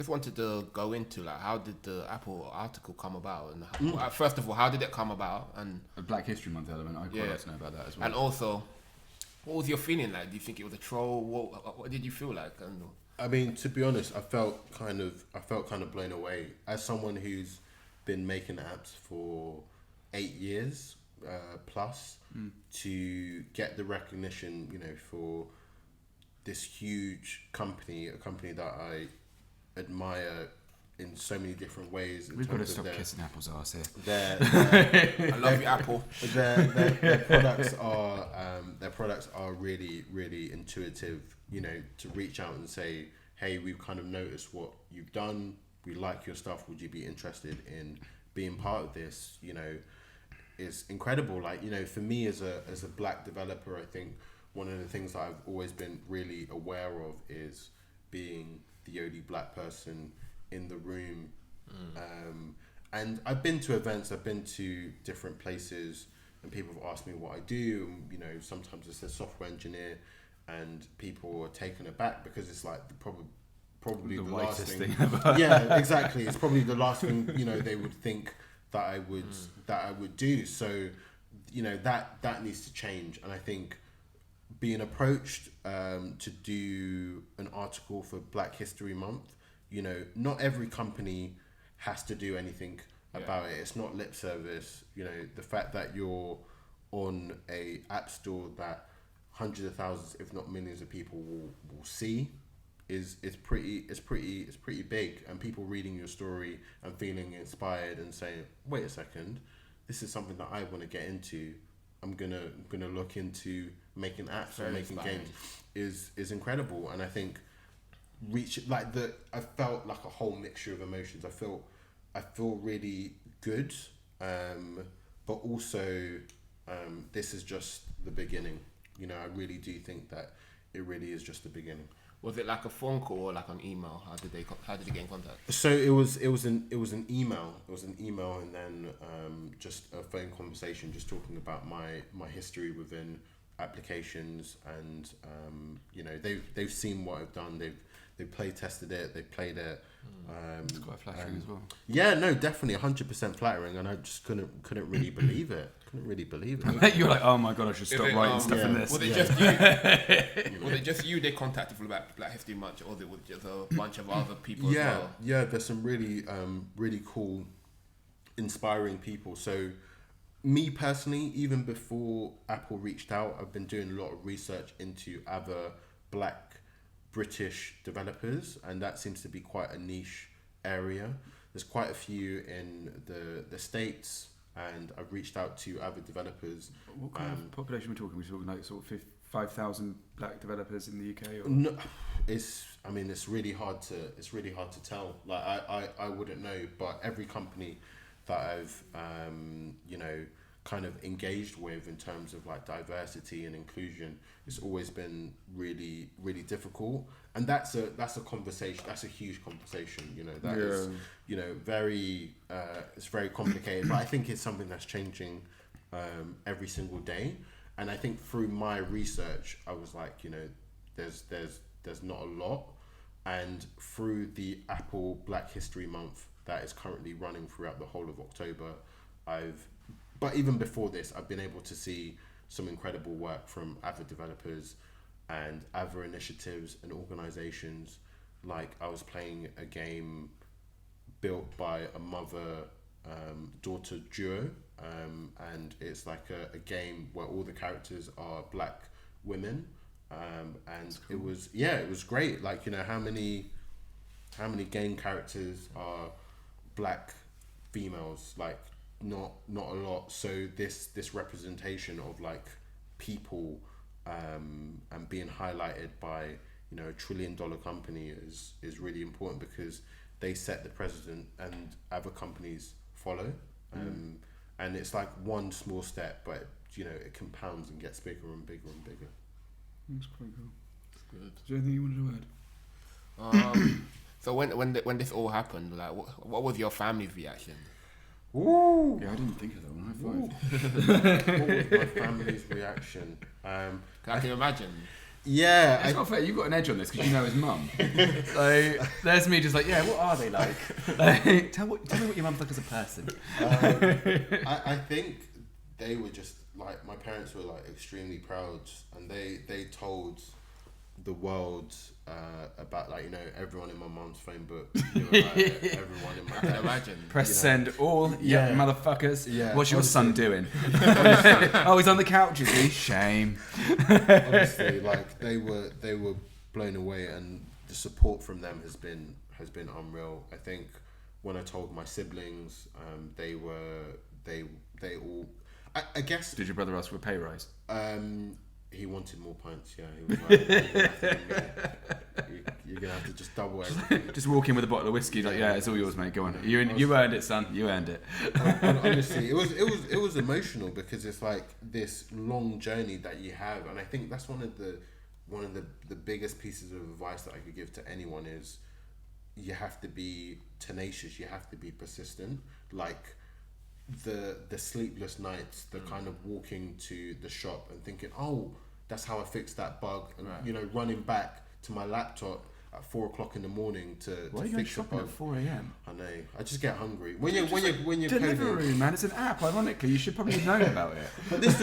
just wanted to go into like how did the Apple article come about, and first of all, how did it come about, and a Black History Month element. I'd quite like to know about that as well. And also, what was your feeling like? Do you think it was a troll? What did you feel like? And I mean, to be honest, I felt kind of blown away as someone who's been making apps for 8 years plus to get the recognition, you know, for this huge company, a company that I admire in so many different ways. We've got to stop kissing Apple's arse here. I love you, Apple. Their products are really, really intuitive. You know, to reach out and say, hey, we've kind of noticed what you've done. We like your stuff. Would you be interested in being part of this? You know, is incredible. Like, you know, for me as a Black developer, I think one of the things that I've always been really aware of is being the only Black person in the room. And I've been to events, I've been to different places, and people have asked me what I do. And, you know, sometimes it says software engineer, and people are taken aback because it's like probably the last thing. Yeah, exactly. It's probably the last thing, you know, they would think that I would do. So, you know, that needs to change. And I think being approached to do an article for Black History Month, you know, not every company has to do anything about it. It's not lip service. You know, the fact that you're on a app store that hundreds of thousands, if not millions of people will see is pretty big. And people reading your story and feeling inspired and saying, wait a second, this is something that I want to get into. I'm gonna look into making apps or making games is incredible. And I think I felt like a whole mixture of emotions. I feel really good, but also this is just the beginning. You know, I really do think that it really is just the beginning. Was it like a phone call or like an email? How did you get in contact? So it was an email. It was an email, and then just a phone conversation, just talking about my history within applications, and you know, they've seen what I've done. They've play tested it. They've played it. It's quite flattering as well. Yeah, no, definitely 100% flattering, and I just couldn't really believe it. You're like, oh my god, I should stop writing stuff in this. Was it just you? Was it just you they contacted for Black History Month, or was it just a bunch of other people as well? Yeah, there's some really really cool, inspiring people. So me personally, even before Apple reached out, I've been doing a lot of research into other Black British developers, and that seems to be quite a niche area. There's quite a few in the States, and I've reached out to other developers. What kind of population are we talking? We're talking like sort of 5,000 Black developers in the UK? Or? No, it's really hard to tell. Like I wouldn't know, but every company that I've you know, kind of engaged with in terms of like diversity and inclusion, it's always been really, really difficult. And that's a conversation. That's a huge conversation. You know, that is, you know, very it's very complicated. But I think it's something that's changing every single day. And I think through my research, I was like, you know, there's not a lot. And through the Apple Black History Month that is currently running throughout the whole of October, but even before this, I've been able to see some incredible work from other developers and other initiatives and organizations. Like, I was playing a game built by a mother-daughter duo, and it's like a game where all the characters are Black women, and cool. it was great. Like, you know, how many game characters are Black females? Like, not a lot. So this representation of like people and being highlighted by, you know, $1 trillion company is really important, because they set the precedent and other companies follow. And it's like one small step, but you know, it compounds and gets bigger and bigger and bigger. That's quite cool. That's good. Is there anything you wanted to add? So when this all happened, like what was your family's reaction? Ooh. Yeah, I didn't think of that one. High five. What was my family's reaction? I can imagine. Yeah, It's not fair. You've got an edge on this because you know his mum. Like, there's me just like, yeah, what are they like? Like tell me what your mum's like as a person. I think they were just like, my parents were like extremely proud, and they told the world about, like, you know, everyone in my mum's phone book, you know, like, everyone in my I can imagine. Press you know. send all, yeah, motherfuckers. Yeah, What's your honestly. son doing? Oh, he's on the couch, is he? Shame. Honestly, like they were blown away, and the support from them has been unreal. I think when I told my siblings, they all, I guess. Did your brother ask for a pay rise? He wanted more pints. Yeah, he was like, you're gonna have to just double everything. Just walk in with a bottle of whiskey, like, yeah, it's all yours, mate. Go on. You earned it, son. You earned it. Honestly, it was emotional, because it's like this long journey that you have, and I think that's one of the biggest pieces of advice that I could give to anyone is, you have to be tenacious. You have to be persistent. Like the sleepless nights, the kind of walking to the shop and thinking, oh, that's how I fixed that bug, and you know, running back to my laptop at 4 o'clock in the morning to Why are you going fix the shopping bug. at 4 a.m? I know. I just get hungry when you're Delivery, coding. man. It's an app. Ironically, you should probably have known about it. But this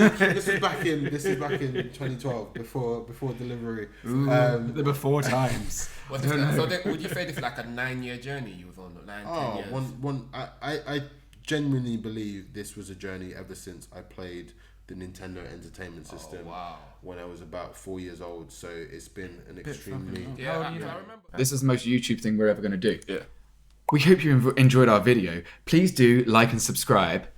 is back in 2012 before delivery. The before times. So then, would you say this is like a 9-year journey you was on? 10 years? I genuinely believe this was a journey ever since I played the Nintendo Entertainment System when I was about 4 years old. So it's been an extremely... Yeah, I remember. This is the most YouTube thing we're ever going to do. Yeah. We hope you enjoyed our video. Please do like and subscribe.